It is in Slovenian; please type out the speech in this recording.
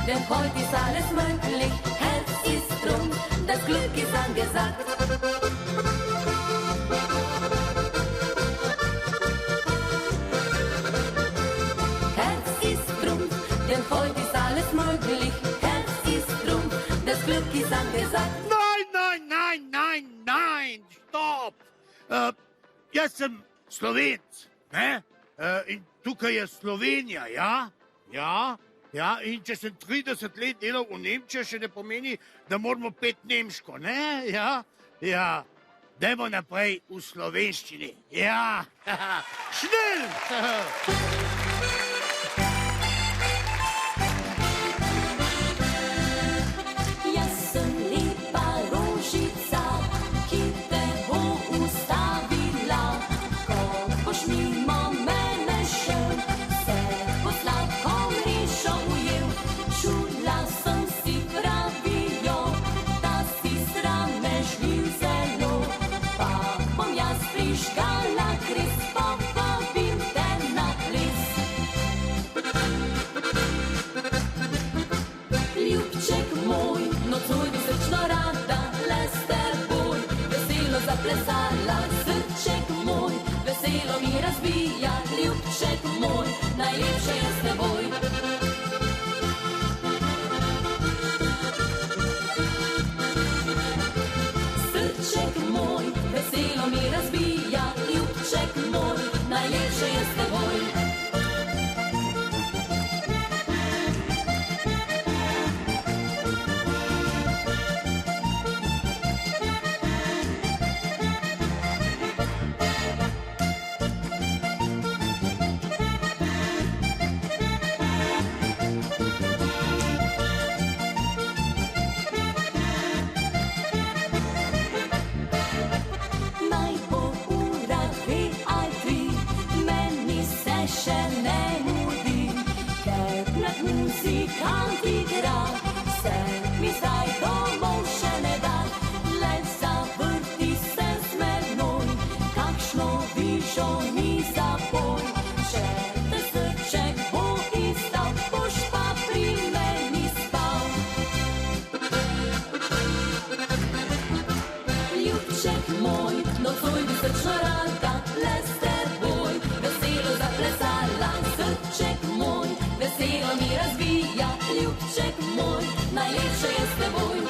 denn heute ist alles möglich. Herz ist drum, das Glück ist angesagt. Herz ist drum, denn heute ist alles möglich. Herz ist drum, das Glück ist angesagt. Nein, stop! Jaz sem Slovenc, ne? In tukaj je Slovenija, ja? Ja, in če sem 30 let delal v Nemčijo, še ne pomeni, da moramo pet nemško, ne? Ja. Dajmo naprej v slovenščini. Ja, šnel! Zaplesala, srček moj, veselo mi razvija, ljubček moj, najlepše je s teboj. Srček moj, veselo mi razvija, ljubček moj, najlepše je s teboj. Muzikant igra, se mi zdaj domov še ne da, le zavrti se z menoj, kakšno vižo mi zapoj. Če te srček bo izdal, boš pa pri meni spal. Ljubček moj, nocoj bi srčno rada, le s teboj, veselo zaplesala, srček moj, veselo mi razvija, ljubček moj, najlepše je s teboj.